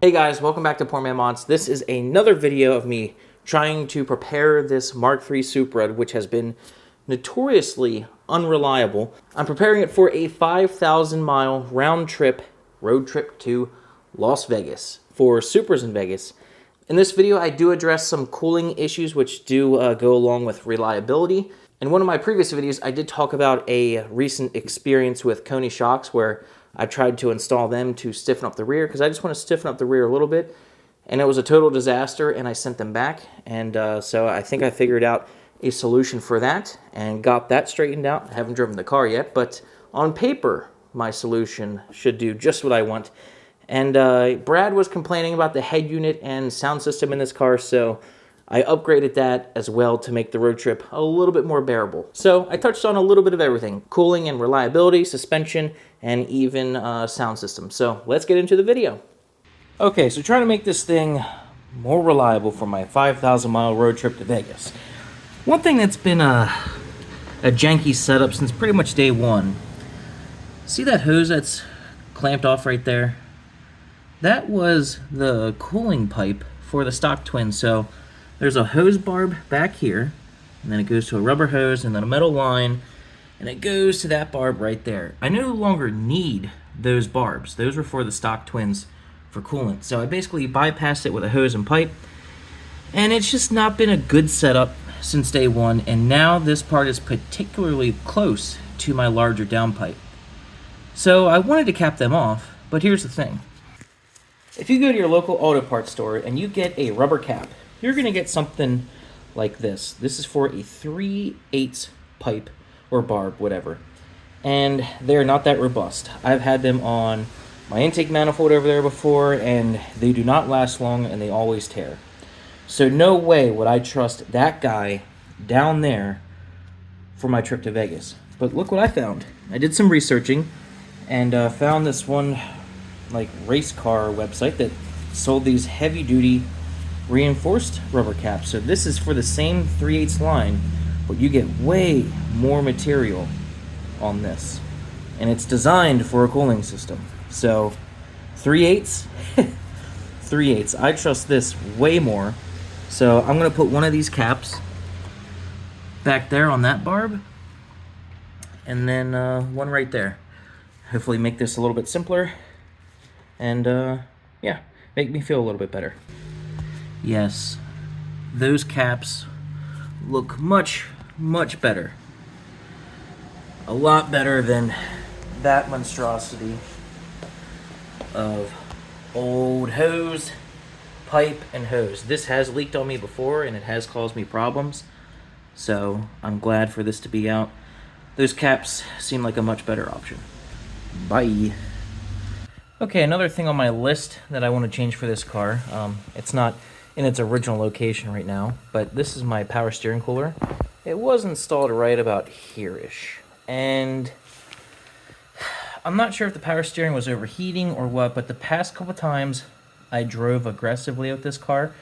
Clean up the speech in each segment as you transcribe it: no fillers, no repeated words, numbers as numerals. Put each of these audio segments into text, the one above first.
Hey guys, welcome back to Poor Man Mods. This is another video of me trying to prepare this MK3 Supra, which has been notoriously unreliable. I'm preparing it for a 5,000 mile round trip, road trip to Las Vegas for Supras in Vegas. In this video, I do address some cooling issues which do go along with reliability. In one of my previous videos, I did talk about a recent experience with Coney shocks where I tried to install them to stiffen up the rear because I just want to stiffen up the rear a little bit, and it was a total disaster, and I sent them back. And so I think I figured out a solution for that and got that straightened out. I haven't driven the car yet, but on paper, my solution should do just what I want. And Brad was complaining about the head unit and sound system in this car, so I upgraded that as well to make the road trip a little bit more bearable. So I touched on a little bit of everything: cooling and reliability, suspension, and even sound system. So let's get into the video. Okay, so trying to make this thing more reliable for my 5,000 mile road trip to Vegas. One thing that's been a janky setup since pretty much day one. See that hose that's clamped off right there? That was the cooling pipe for the stock twin. So there's a hose barb back here, and then it goes to a rubber hose, and then a metal line, and it goes to that barb right there. I no longer need those barbs. Those were for the stock twins for coolant. So I basically bypassed it with a hose and pipe, and it's just not been a good setup since day one, and now this part is particularly close to my larger downpipe. So I wanted to cap them off, but here's the thing. If you go to your local auto parts store and you get a rubber cap, you're going to get something like this. This is for a 3/8 pipe or barb, whatever. And they're not that robust. I've had them on my intake manifold over there before, and they do not last long, and they always tear. So no way would I trust that guy down there for my trip to Vegas. But look what I found. I did some researching and found this one race car website that sold these heavy-duty reinforced rubber caps. So this is for the same 3/8 line, but you get way more material on this, and it's designed for a cooling system. So 3/8 3/8, I trust this way more. So I'm gonna put one of these caps back there on that barb, and then one right there. Hopefully make this a little bit simpler, and yeah, make me feel a little bit better. Yes, those caps look much, much better. A lot better than that monstrosity of old hose, pipe, and hose. This has leaked on me before, and it has caused me problems, so I'm glad for this to be out. Those caps seem like a much better option. Bye. Okay, another thing on my list that I want to change for this car, it's not in its original location right now, but this is my power steering cooler. It was installed right about here-ish, and I'm not sure if the power steering was overheating or what, but the past couple times I drove aggressively with this car,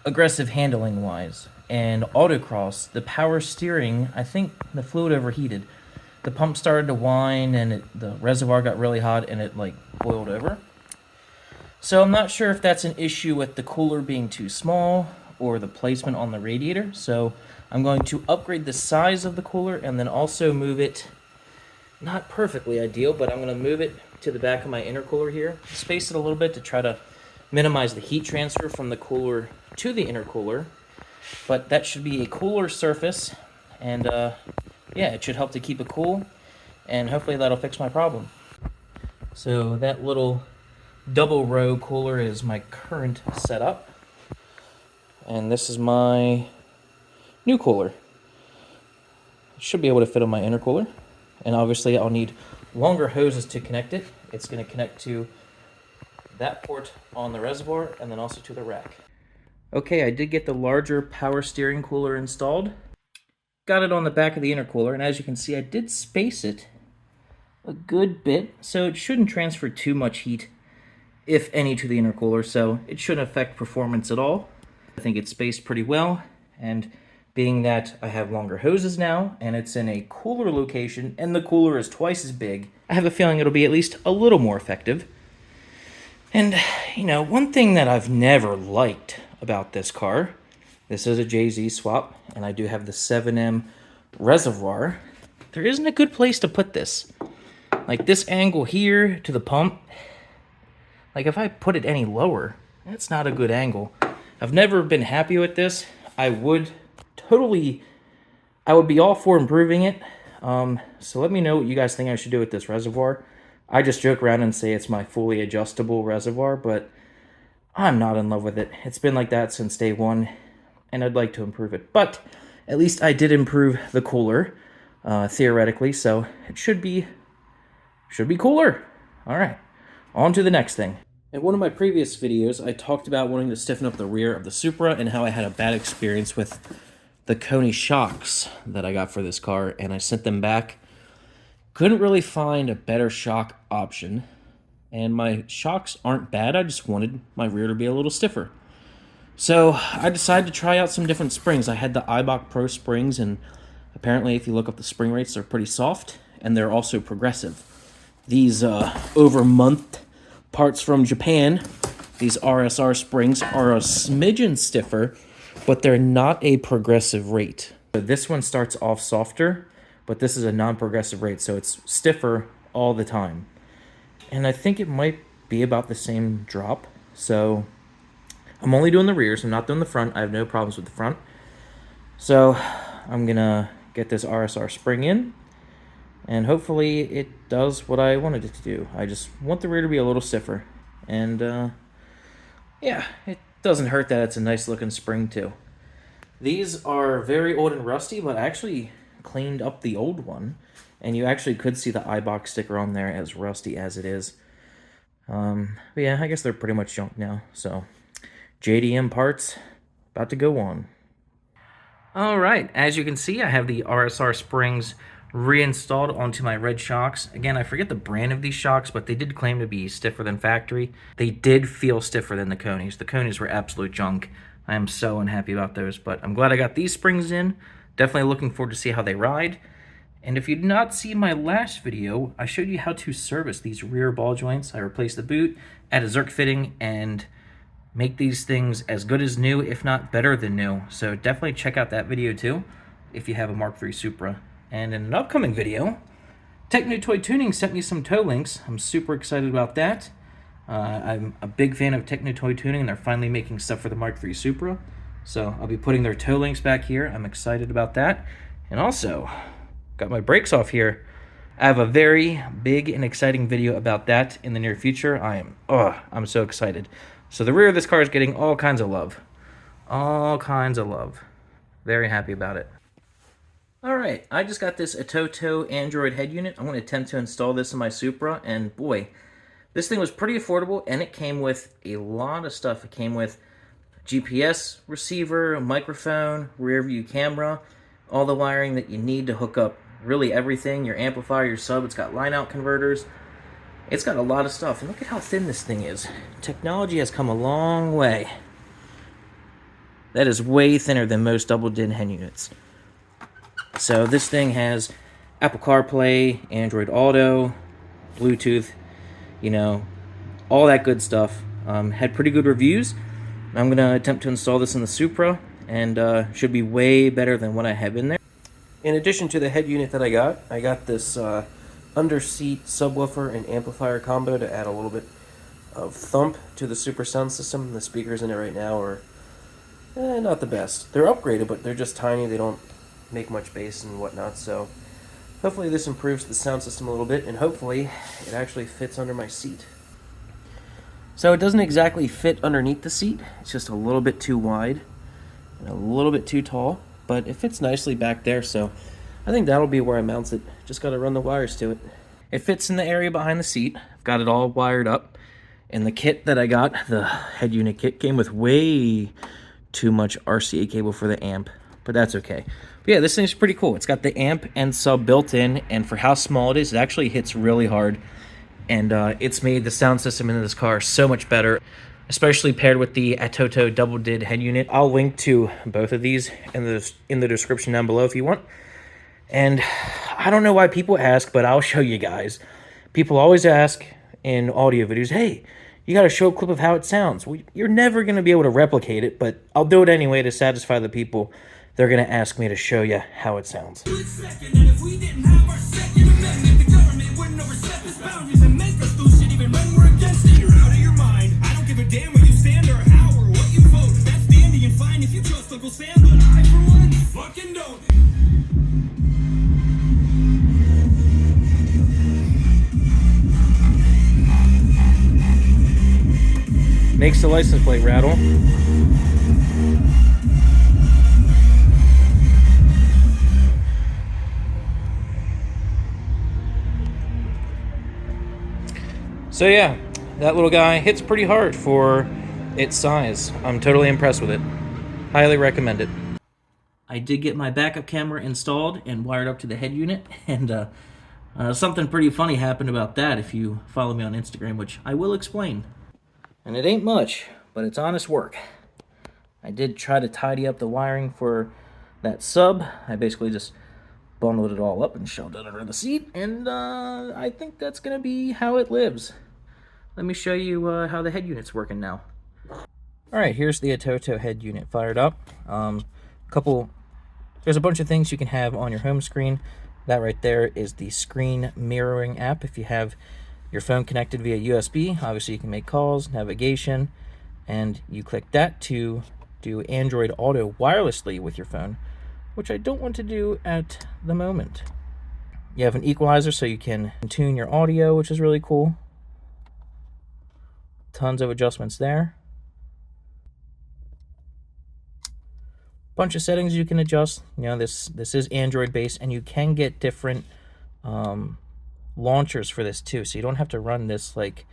aggressive handling wise, and autocross, the power steering, I think the fluid overheated. The pump started to whine, and the reservoir got really hot, and it boiled over. So I'm not sure if that's an issue with the cooler being too small or the placement on the radiator. So I'm going to upgrade the size of the cooler and then also move it, not perfectly ideal, but I'm going to move it to the back of my intercooler here. Space it a little bit to try to minimize the heat transfer from the cooler to the intercooler. But that should be a cooler surface, and yeah, it should help to keep it cool, and hopefully that'll fix my problem. So that little double row cooler is my current setup, and this is my new cooler. It should be able to fit on my intercooler, and obviously I'll need longer hoses to connect it. It's going to connect to that port on the reservoir and then also to the rack. Okay, I did get the larger power steering cooler installed. Got it on the back of the intercooler, and as you can see, I did space it a good bit, so it shouldn't transfer too much heat, if any, to the intercooler, so it shouldn't affect performance at all. I think it's spaced pretty well, and being that I have longer hoses now, and it's in a cooler location, and the cooler is twice as big, I have a feeling it'll be at least a little more effective. And, you know, one thing that I've never liked about this car, this is a JZ swap, and I do have the 7M reservoir. There isn't a good place to put this. Like this angle here to the pump, like if I put it any lower, that's not a good angle. I've never been happy with this. I would be all for improving it. So let me know what you guys think I should do with this reservoir. I just joke around and say it's my fully adjustable reservoir, but I'm not in love with it. It's been like that since day one, and I'd like to improve it. But at least I did improve the cooler, theoretically, so it should be cooler. All right, on to the next thing. In one of my previous videos, I talked about wanting to stiffen up the rear of the Supra and how I had a bad experience with the Koni shocks that I got for this car, and I sent them back. Couldn't really find a better shock option, and my shocks aren't bad. I just wanted my rear to be a little stiffer. So I decided to try out some different springs. I had the Eibach Pro springs, and apparently if you look up the spring rates, they're pretty soft, and they're also progressive. These over-monthed parts from Japan, these RSR springs, are a smidgen stiffer, but they're not a progressive rate. So this one starts off softer, but this is a non-progressive rate, so it's stiffer all the time. And I think it might be about the same drop. So I'm only doing the rears, I'm not doing the front. I have no problems with the front. So I'm gonna get this RSR spring in, and hopefully it does what I wanted it to do. I just want the rear to be a little stiffer. And yeah, it doesn't hurt that it's a nice looking spring too. These are very old and rusty, but I actually cleaned up the old one, and you actually could see the Eibach sticker on there, as rusty as it is. But yeah, I guess they're pretty much junk now. So JDM parts about to go on. All right, as you can see, I have the RSR springs reinstalled onto my red shocks. Again, I forget the brand of these shocks, but they did claim to be stiffer than factory. They did feel stiffer than the Konis. The Konis were absolute junk. I am so unhappy about those, but I'm glad I got these springs in. Definitely looking forward to see how they ride. And if you did not see my last video, I showed you how to service these rear ball joints. I replaced the boot, add a Zerk fitting, and make these things as good as new, if not better than new. So definitely check out that video too, if you have a Mark III Supra. And in an upcoming video, Techno Toy Tuning sent me some tow links. I'm super excited about that. I'm a big fan of Techno Toy Tuning, and they're finally making stuff for the Mark III Supra. So I'll be putting their tow links back here. I'm excited about that. And also, got my brakes off here. I have a very big and exciting video about that in the near future. I'm so excited. So the rear of this car is getting all kinds of love. All kinds of love. Very happy about it. Alright, I just got this Automotive Android head unit. I'm going to attempt to install this in my Supra, and boy, this thing was pretty affordable, and it came with a lot of stuff. It came with GPS receiver, a microphone, rear view camera, all the wiring that you need to hook up really everything, your amplifier, your sub. It's got line out converters. It's got a lot of stuff, and look at how thin this thing is. Technology has come a long way. That is way thinner than most double DIN head units. So this thing has Apple CarPlay, Android Auto, Bluetooth, you know, all that good stuff. Had pretty good reviews. I'm going to attempt to install this in the Supra, and should be way better than what I have in there. In addition to the head unit that I got this under-seat subwoofer and amplifier combo to add a little bit of thump to the Supra sound system. The speakers in it right now are not the best. They're upgraded, but they're just tiny. They don't make much bass and whatnot, so hopefully this improves the sound system a little bit, and hopefully it actually fits under my seat. So it doesn't exactly fit underneath the seat. It's just a little bit too wide and a little bit too tall, but it fits nicely back there, so I think that'll be where I mount it. Just got to run the wires to it. It fits in the area behind the seat. I've got it all wired up, and the kit that I got, the head unit kit, came with way too much RCA cable for the amp, but that's okay. But yeah, this thing's pretty cool. It's got the amp and sub built in, and for how small it is, it actually hits really hard, and it's made the sound system in this car so much better, especially paired with the Atoto double DID head unit. I'll link to both of these in the description down below if you want. And I don't know why people ask, but I'll show you guys. People always ask in audio videos, hey, you got to show a clip of how it sounds. Well, you're never going to be able to replicate it, but I'll do it anyway to satisfy the people. They're going to ask me to show you how it sounds. Makes the license plate rattle. So yeah, that little guy hits pretty hard for its size. I'm totally impressed with it. Highly recommend it. I did get my backup camera installed and wired up to the head unit, and something pretty funny happened about that if you follow me on Instagram, which I will explain. And it ain't much, but it's honest work. I did try to tidy up the wiring for that sub. I basically just bundled it all up and shoved it under the seat, and I think that's going to be how it lives. Let me show you how the head unit's working now. Alright, here's the Automotive head unit fired up. There's a bunch of things you can have on your home screen. That right there is the screen mirroring app. If you have your phone connected via USB, obviously you can make calls, navigation, and you click that to do Android Auto wirelessly with your phone, which I don't want to do at the moment. You have an equalizer so you can tune your audio, which is really cool. Tons of adjustments there. Bunch of settings you can adjust. You know, this is Android based, and you can get different launchers for this too, so you don't have to run this like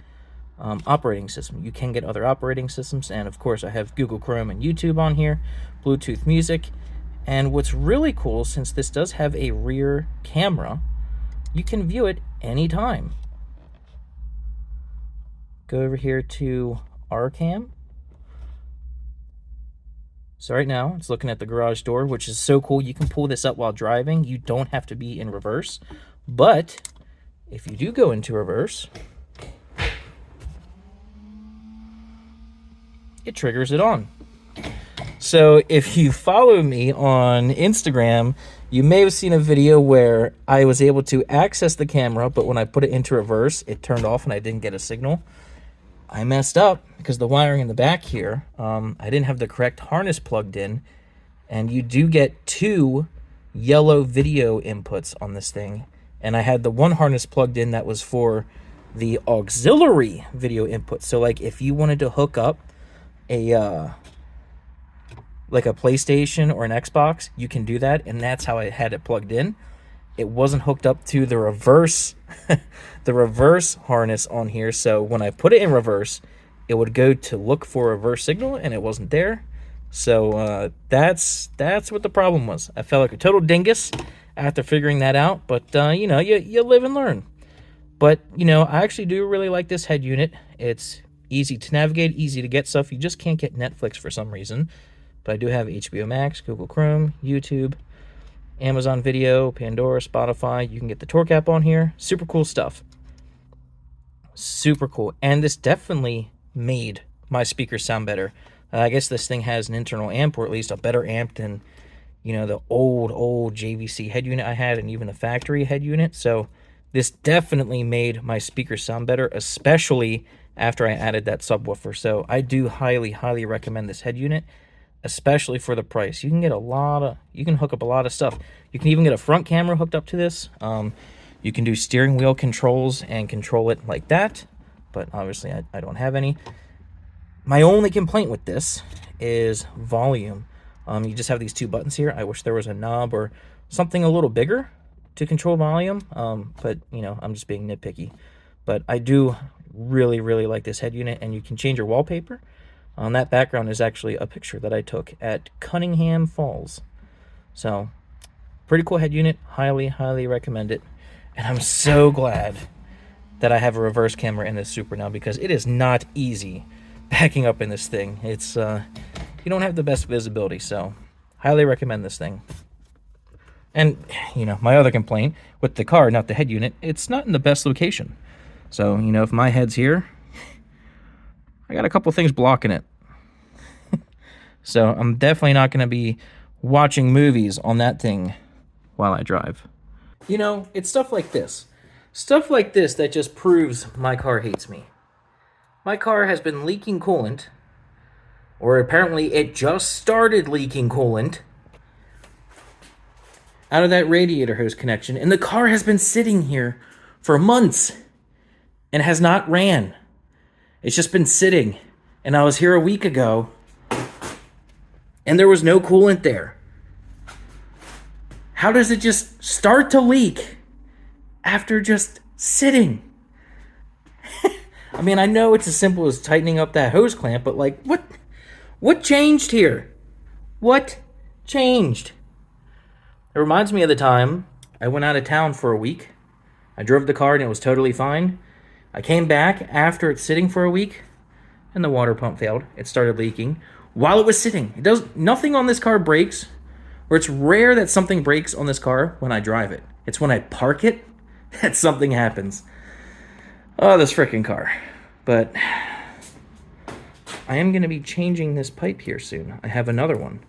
operating system. You can get other operating systems, and of course I have Google Chrome and YouTube on here, Bluetooth music. And what's really cool, since this does have a rear camera, you can view it anytime. Go over here to RCam. So right now it's looking at the garage door, which is so cool. You can pull this up while driving. You don't have to be in reverse, but if you do go into reverse, it triggers it on. So if you follow me on Instagram, you may have seen a video where I was able to access the camera, but when I put it into reverse, it turned off and I didn't get a signal. I messed up because the wiring in the back here, I didn't have the correct harness plugged in, and you do get 2 yellow video inputs on this thing, and I had the one harness plugged in that was for the auxiliary video input. So like if you wanted to hook up a like a PlayStation or an Xbox, you can do that, and that's how I had it plugged in. It wasn't hooked up to the reverse the reverse harness on here, so when I put it in reverse, it would go to look for a reverse signal, and it wasn't there. So that's what the problem was. I felt like a total dingus after figuring that out, but you know, you live and learn. But you know, I actually do really like this head unit. It's easy to navigate, easy to get stuff. You just can't get Netflix for some reason, but I do have HBO Max, Google Chrome, YouTube, Amazon Video, Pandora, Spotify. You can get the Torque app on here. Super cool stuff. Super cool. And this definitely made my speakers sound better. I guess this thing has an internal amp, or at least a better amp than, you know, the old JVC head unit I had, and even the factory head unit. So this definitely made my speakers sound better, especially after I added that subwoofer. So I do highly recommend this head unit, especially for the price. You can get you can hook up a lot of stuff. You can even get a front camera hooked up to this. You can do steering wheel controls and control it like that, but obviously I don't have any. My only complaint with this is volume. You just have these 2 buttons here. I wish there was a knob or something a little bigger to control volume, but you know, I'm just being nitpicky. But I do really like this head unit, and you can change your wallpaper. On that background is actually a picture that I took at Cunningham Falls. So, pretty cool head unit. Highly recommend it. And I'm so glad that I have a reverse camera in this Supra now, because it is not easy backing up in this thing. It's you don't have the best visibility, so highly recommend this thing. And, you know, my other complaint with the car, not the head unit, it's not in the best location. So, you know, if my head's here, I got a couple things blocking it. So I'm definitely not going to be watching movies on that thing while I drive. You know, it's stuff like this. Stuff like this that just proves my car hates me. My car has been leaking coolant, or apparently it just started leaking coolant out of that radiator hose connection, and the car has been sitting here for months and has not ran. It's just been sitting, and I was here a week ago, and there was no coolant there. How does it just start to leak after just sitting? I mean, I know it's as simple as tightening up that hose clamp, but like, what changed here? What changed? It reminds me of the time I went out of town for a week. I drove the car and it was totally fine. I came back after it's sitting for a week and the water pump failed. It started leaking while it was sitting. Nothing on this car breaks, or it's rare that something breaks on this car when I drive it. It's when I park it that something happens. Oh, this freaking car. But I am going to be changing this pipe here soon. I have another one.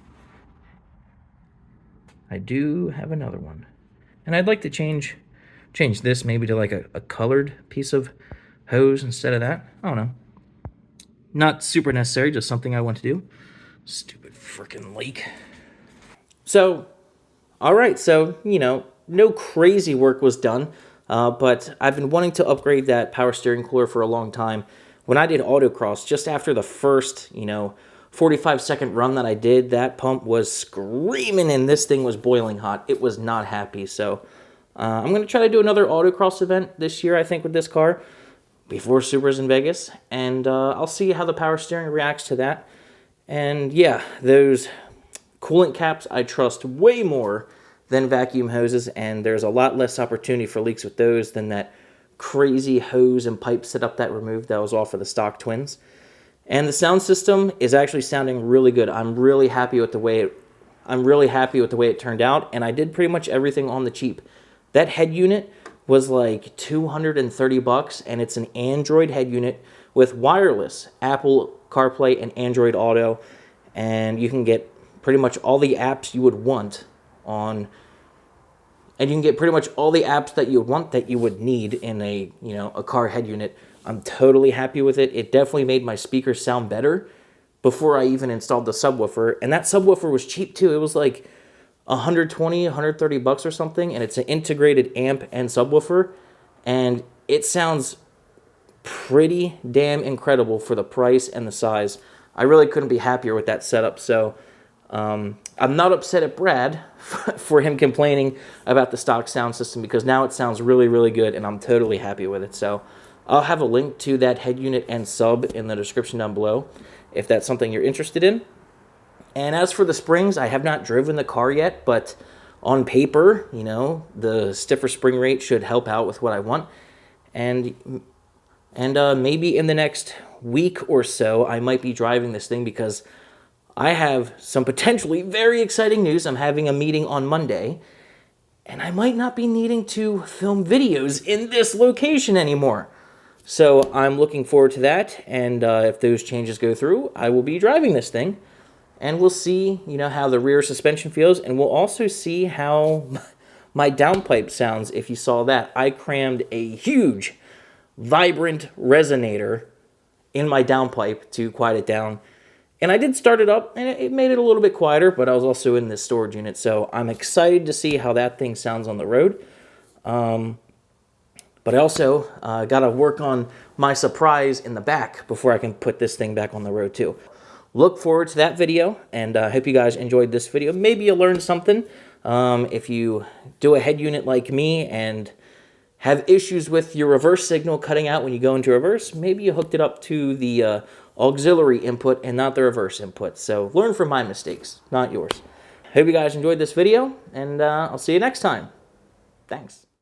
I do have another one. And I'd like to change this maybe to like a colored piece of hose instead of that. I don't know. Not super necessary, just something I want to do. Stupid freaking leak. So, alright, so, you know, no crazy work was done, but I've been wanting to upgrade that power steering cooler for a long time. When I did autocross, just after the first, 45-second run that I did, that pump was screaming and this thing was boiling hot. It was not happy, so I'm going to try to do another autocross event this year, I think, with this car, before Supras in Vegas, and I'll see how the power steering reacts to that. And yeah, those coolant caps I trust way more than vacuum hoses, and there's a lot less opportunity for leaks with those than that crazy hose and pipe setup that removed that was all for the stock twins. And the sound system is actually sounding really good. I'm really happy with the way it turned out, and I did pretty much everything on the cheap. That head unit was like $230, and it's an Android head unit with wireless Apple CarPlay and Android Auto, and you can get pretty much all the apps you would want that you would need in a car head unit. I'm totally happy with it. It definitely made my speakers sound better before I even installed the subwoofer, and that subwoofer was cheap too. It was like $120, $130 or something, and it's an integrated amp and subwoofer, and it sounds pretty damn incredible for the price and the size. I really couldn't be happier with that setup, so I'm not upset at Brad for him complaining about the stock sound system, because now it sounds really, really good, and I'm totally happy with it. So I'll have a link to that head unit and sub in the description down below if that's something you're interested in. And as for the springs, I have not driven the car yet, but on paper, the stiffer spring rate should help out with what I want. And maybe in the next week or so, I might be driving this thing, because I have some potentially very exciting news. I'm having a meeting on Monday, and I might not be needing to film videos in this location anymore. So I'm looking forward to that, and if those changes go through, I will be driving this thing. And we'll see, how the rear suspension feels, and we'll also see how my downpipe sounds if you saw that. I crammed a huge, vibrant resonator in my downpipe to quiet it down. And I did start it up, and it made it a little bit quieter, but I was also in this storage unit, so I'm excited to see how that thing sounds on the road. But I also got to work on my surprise in the back before I can put this thing back on the road too. Look forward to that video, and I hope you guys enjoyed this video. Maybe you learned something. If you do a head unit like me and have issues with your reverse signal cutting out when you go into reverse, maybe you hooked it up to the auxiliary input and not the reverse input. So learn from my mistakes, not yours. Hope you guys enjoyed this video, and I'll see you next time. Thanks.